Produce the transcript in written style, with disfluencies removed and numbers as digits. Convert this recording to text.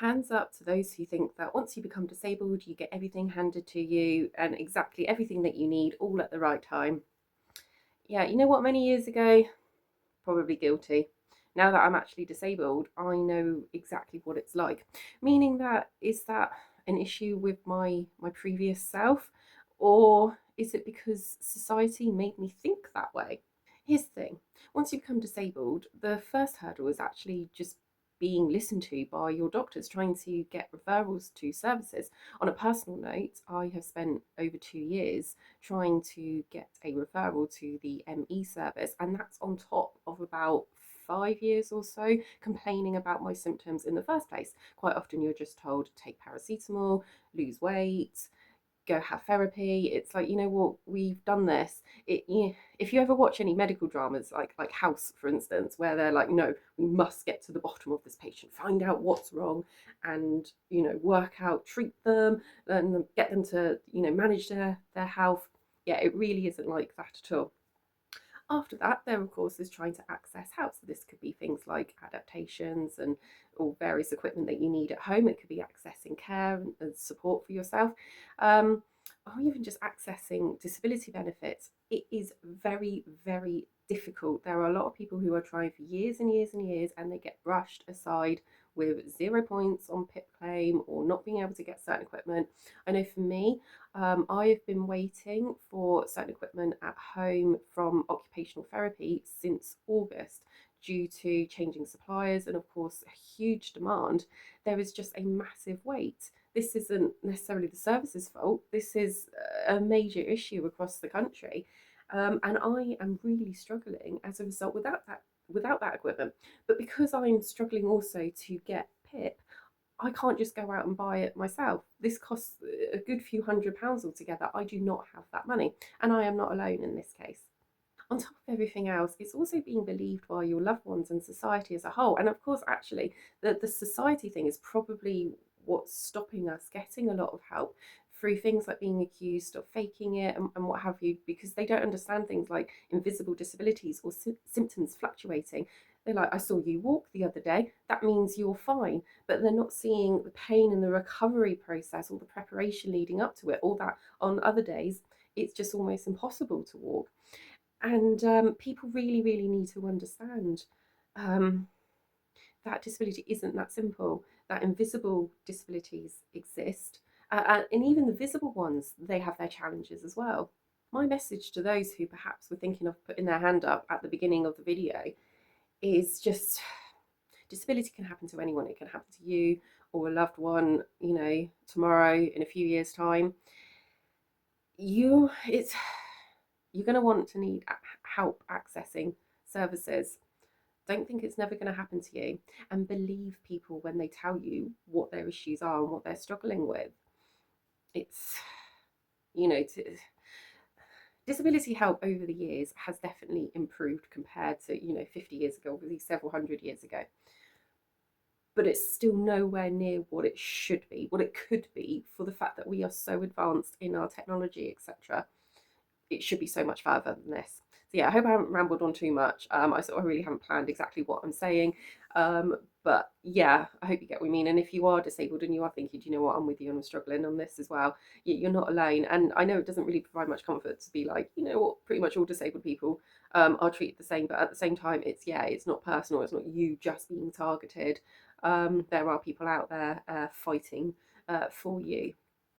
Hands up to those who think that once you become disabled, you get everything handed to you and exactly everything that you need all at the right time. Yeah, you know what? Many years ago, probably guilty. Now that I'm actually disabled, I know exactly what it's like. Meaning that, is that an issue with my previous self, or is it because society made me think that way? Here's the thing: once you become disabled, the first hurdle is actually just being listened to by your doctors, trying to get referrals to services. On a personal note, I have spent over 2 years trying to get a referral to the ME service, and that's on top of about 5 years or so complaining about my symptoms in the first place. Quite often, you're just told take paracetamol, lose weight, go have therapy. It's like, you know what, we've done this. If you ever watch any medical dramas, like House, for instance, where they're like, no, we must get to the bottom of this patient, find out what's wrong, and work out, treat them, and get them to manage their health. Yeah, it really isn't like that at all. After that, there of course is trying to access help. So this could be things like adaptations and or various equipment that you need at home. It could be accessing care and support for yourself, um, or even just accessing disability benefits. It is very, very difficult. There are a lot of people who are trying for years and years and years, and they get brushed aside with 0 points on PIP claim or not being able to get certain equipment. I know for me, I have been waiting for certain equipment at home from occupational therapy since August due to changing suppliers and, of course, a huge demand. There is just a massive wait. This isn't necessarily the service's fault. This is a major issue across the country, and I am really struggling as a result without that equipment. But because I'm struggling also to get PIP, I can't just go out and buy it myself. This costs a good few £100 altogether. I do not have that money, and I am not alone in this case. On top of everything else, it's also being believed by your loved ones and society as a whole. And of course, actually, the society thing is probably what's stopping us getting a lot of help through things like being accused of faking it and what have you, because they don't understand things like invisible disabilities or symptoms fluctuating. They're like, I saw you walk the other day, that means you're fine. But they're not seeing the pain and the recovery process, all the preparation leading up to it, all that on other days, it's just almost impossible to walk. And people really, really need to understand um, that disability isn't that simple, that invisible disabilities exist. And even the visible ones, they have their challenges as well. My message to those who perhaps were thinking of putting their hand up at the beginning of the video is just: disability can happen to anyone. It can happen to you or a loved one, tomorrow, in a few years' time. It's you're going to want to need help accessing services. Don't think it's never going to happen to you, and believe people when they tell you what their issues are and what they're struggling with. It's you know to, Disability help over the years has definitely improved compared to 50 years ago, obviously several hundred years ago, but it's still nowhere near what it should be, what it could be, for the fact that we are so advanced in our technology, etc. It should be so much further than this. So yeah, I hope I haven't rambled on too much. I really haven't planned exactly what I'm saying. But yeah, I hope you get what I mean. And if you are disabled and you are thinking, do you know what, I'm with you and I'm struggling on this as well, you're not alone. And I know it doesn't really provide much comfort to be like, you know what, pretty much all disabled people are treated the same. But at the same time, it's not personal. It's not you just being targeted. There are people out there fighting for you.